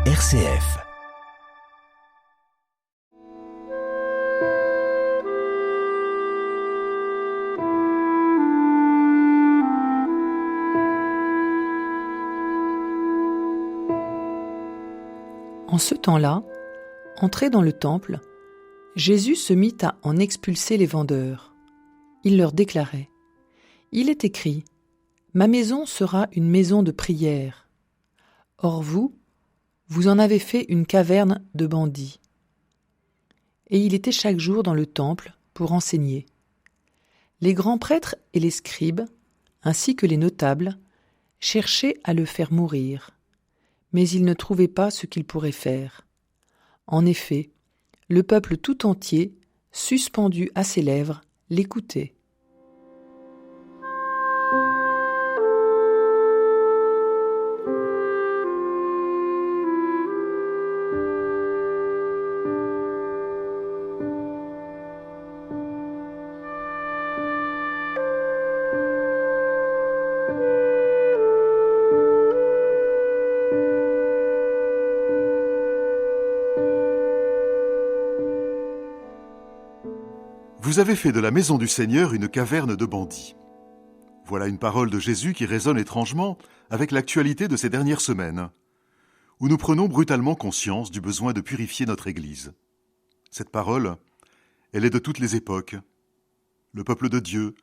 RCF. En ce temps-là, entré dans le temple, Jésus se mit à en expulser les vendeurs. Il leur déclarait : « Il est écrit : Ma maison sera une maison de prière. Or vous en avez fait une caverne de bandits. » Et il était chaque jour dans le temple pour enseigner. Les grands prêtres et les scribes, ainsi que les notables, cherchaient à le faire mourir, mais ils ne trouvaient pas ce qu'ils pourraient faire. En effet, le peuple tout entier, suspendu à ses lèvres, l'écoutait. Vous avez fait de la maison du Seigneur une caverne de bandits. Voilà une parole de Jésus qui résonne étrangement avec l'actualité de ces dernières semaines, où nous prenons brutalement conscience du besoin de purifier notre Église. Cette parole, elle est de toutes les époques. Le peuple de Dieu,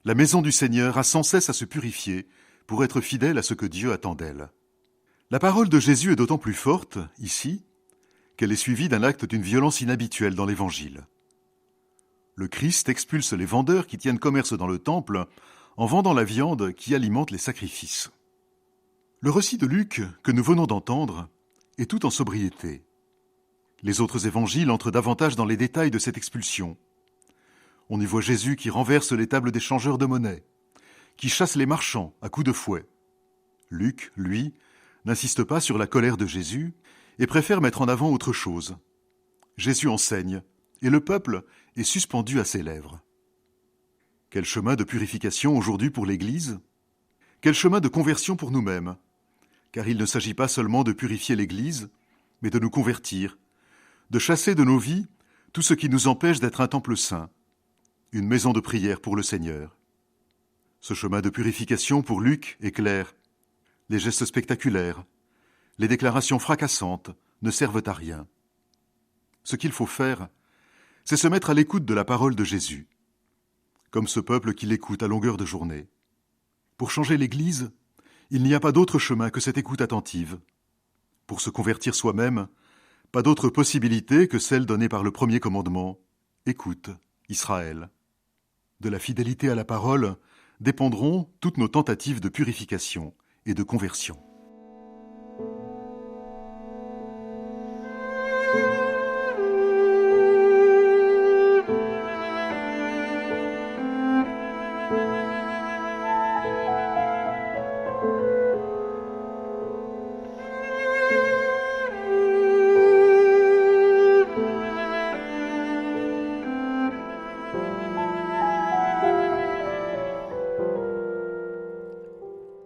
la maison du Seigneur, a sans cesse à se purifier pour être fidèle à ce que Dieu attend d'elle. La parole de Jésus est d'autant plus forte, ici, qu'elle est suivie d'un acte d'une violence inhabituelle dans l'Évangile. Le Christ expulse les vendeurs qui tiennent commerce dans le temple en vendant la viande qui alimente les sacrifices. Le récit de Luc, que nous venons d'entendre, est tout en sobriété. Les autres évangiles entrent davantage dans les détails de cette expulsion. On y voit Jésus qui renverse les tables des changeurs de monnaie, qui chasse les marchands à coups de fouet. Luc, lui, n'insiste pas sur la colère de Jésus et préfère mettre en avant autre chose. Jésus enseigne, et le peuple est suspendu à ses lèvres. Quel chemin de purification aujourd'hui pour l'Église ? Quel chemin de conversion pour nous-mêmes ? Car il ne s'agit pas seulement de purifier l'Église, mais de nous convertir, de chasser de nos vies tout ce qui nous empêche d'être un temple saint, une maison de prière pour le Seigneur. Ce chemin de purification pour Luc est clair. Les gestes spectaculaires, les déclarations fracassantes ne servent à rien. Ce qu'il faut faire, c'est se mettre à l'écoute de la parole de Jésus, comme ce peuple qui l'écoute à longueur de journée. Pour changer l'Église, il n'y a pas d'autre chemin que cette écoute attentive. Pour se convertir soi-même, pas d'autre possibilité que celle donnée par le premier commandement : écoute, Israël. De la fidélité à la parole dépendront toutes nos tentatives de purification et de conversion.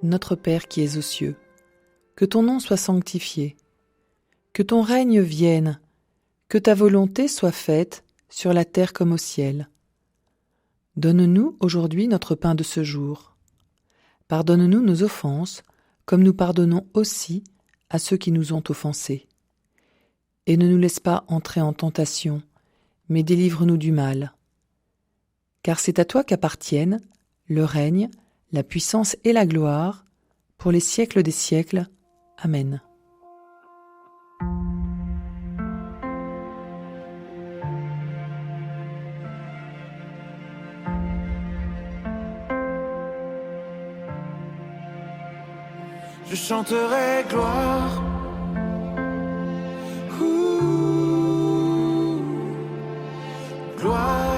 Notre Père qui es aux cieux, que ton nom soit sanctifié, que ton règne vienne, que ta volonté soit faite sur la terre comme au ciel. Donne-nous aujourd'hui notre pain de ce jour. Pardonne-nous nos offenses, comme nous pardonnons aussi à ceux qui nous ont offensés. Et ne nous laisse pas entrer en tentation, mais délivre-nous du mal. Car c'est à toi qu'appartiennent le règne, la puissance et la gloire, pour les siècles des siècles. Amen. Je chanterai gloire. Gloire.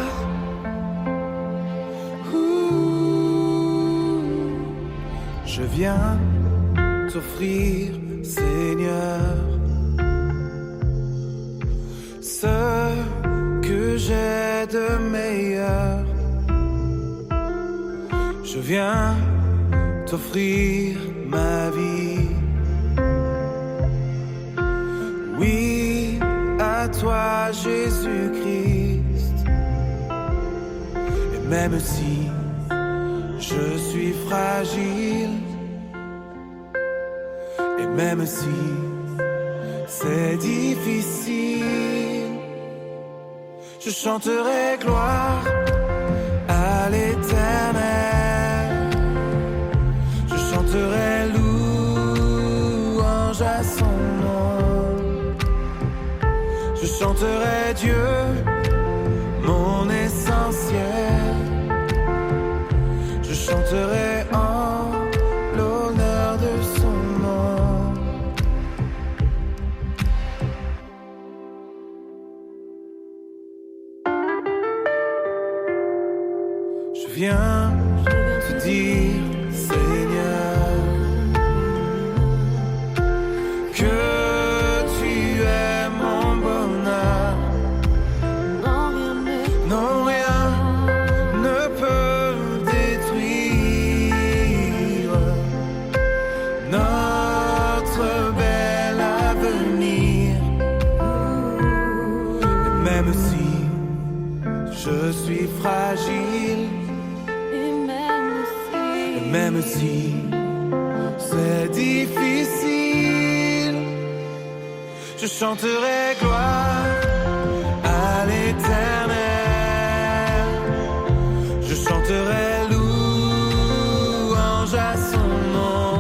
Je viens t'offrir, Seigneur, ce que j'ai de meilleur. Je viens t'offrir ma vie. à toi, Jésus-Christ. Et même si je suis fragile, et même si c'est difficile, je chanterai gloire à l'Éternel. Je chanterai louange à son nom. Je chanterai Dieu, mon essentiel. Je chanterai en l'honneur de son nom. Je viens te dire, Seigneur, que tu es mon bonheur. Non, rien ne peut détruire notre bel avenir. Et même si je suis fragile, même si c'est difficile, je chanterai gloire à l'Éternel. Je chanterai louange à son nom.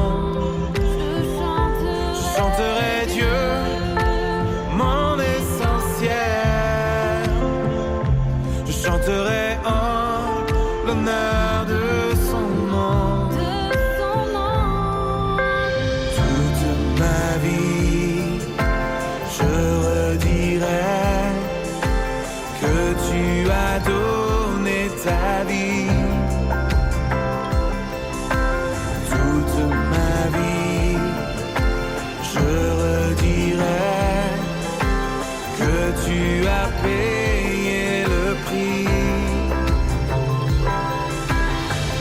Je chanterai Dieu, mon essentiel. Je chanterai en l'honneur de son nom. Donner ta vie, toute ma vie, je redirai que tu as payé le prix.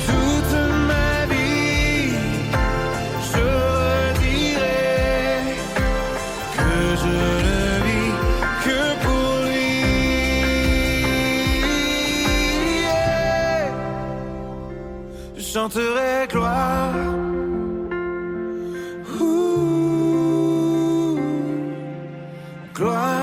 Toute ma vie, je redirai que je ne vis que pour lui. Je chanterai gloire, gloire